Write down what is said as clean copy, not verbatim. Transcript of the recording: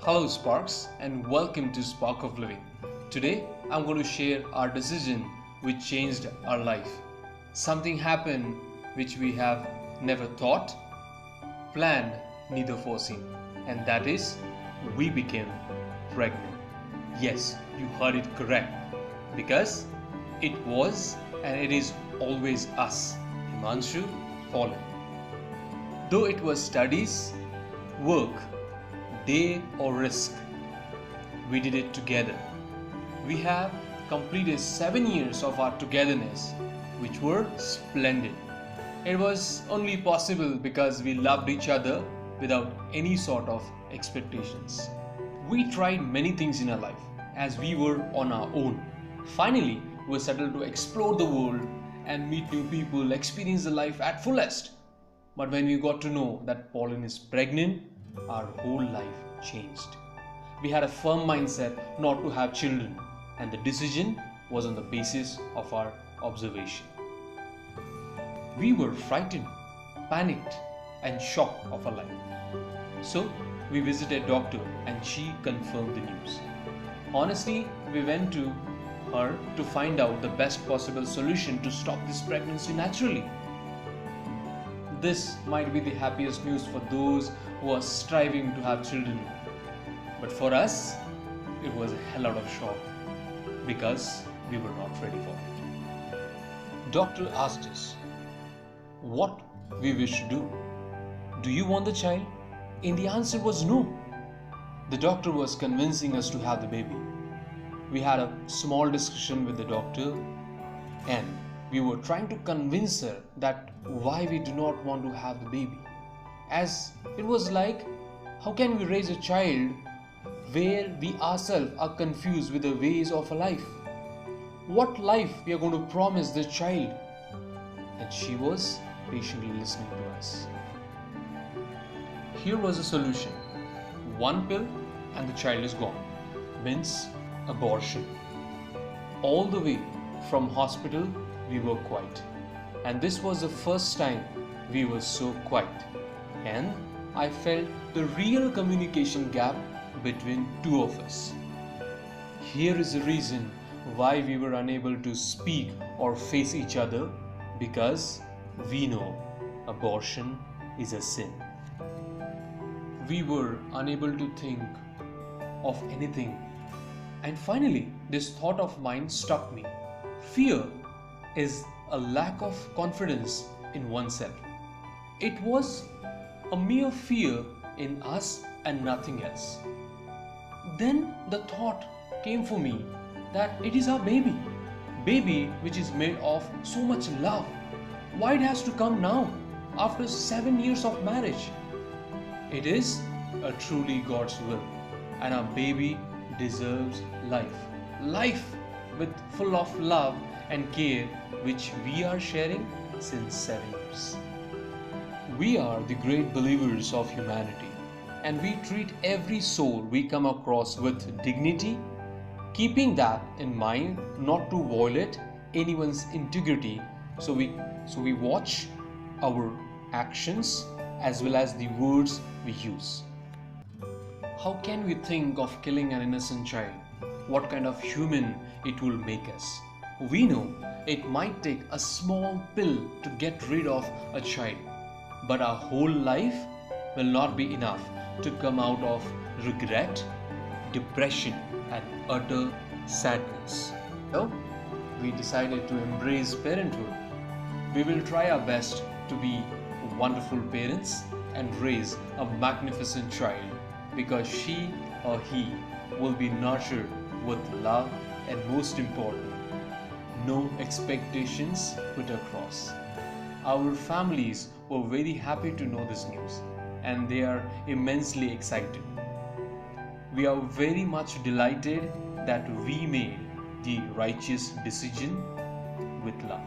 Hello Sparks and welcome to Spark of Living. Today I'm going to share our decision which changed our life. Something happened which we have never thought, planned, neither foreseen, and that is we became pregnant. Yes, you heard it correct because it was and it is always us, Himanshu, Holland. Though it was studies, work, day or risk, we did it together. We have completed 7 years of our togetherness, which were splendid. It was only possible because we loved each other without any sort of expectations. We tried many things in our life as we were on our own. Finally, we settled to explore the world and meet new people, experience the life at fullest. But when we got to know that Pauline is pregnant, our whole life changed. We had a firm mindset not to have children, and the decision was on the basis of our observation. We were frightened, panicked, and shocked of our life. So we visited a doctor and she confirmed the news. Honestly, we went to her to find out the best possible solution to stop this pregnancy naturally. This might be the happiest news for those who are striving to have children. But for us, it was a hell out of shock because we were not ready for it. Doctor asked us what we wish to do. Do you want the child? And the answer was no. The doctor was convincing us to have the baby. We had a small discussion with the doctor and we were trying to convince her that why we do not want to have the baby. As it was like, how can we raise a child where we ourselves are confused with the ways of a life? What life we are going to promise the child? And she was patiently listening to us. Here was a solution. One pill and the child is gone. Means abortion. All the way from hospital we were quiet. And this was the first time we were so quiet. And I felt the real communication gap between two of us. Here is the reason why we were unable to speak or face each other, because we know abortion is a sin. We were unable to think of anything. And finally, this thought of mine struck me. Fear is a lack of confidence in oneself. It was a mere fear in us and nothing else. Then the thought came for me that it is our baby which is made of so much love. Why it has to come now after 7 years of marriage? It is a truly God's will, and our baby deserves life with full of love and care which we are sharing since 7 years. We are the great believers of humanity, and we treat every soul we come across with dignity, keeping that in mind not to violate anyone's integrity. So we watch our actions as well as the words we use. How can we think of killing an innocent child? What kind of human it will make us? We know it might take a small pill to get rid of a child, but our whole life will not be enough to come out of regret, depression, and utter sadness. So, we decided to embrace parenthood. We will try our best to be wonderful parents and raise a magnificent child, because she or he will be nurtured with love and, most important, no expectations put across. Our families were very happy to know this news and they are immensely excited. We are very much delighted that we made the righteous decision with love.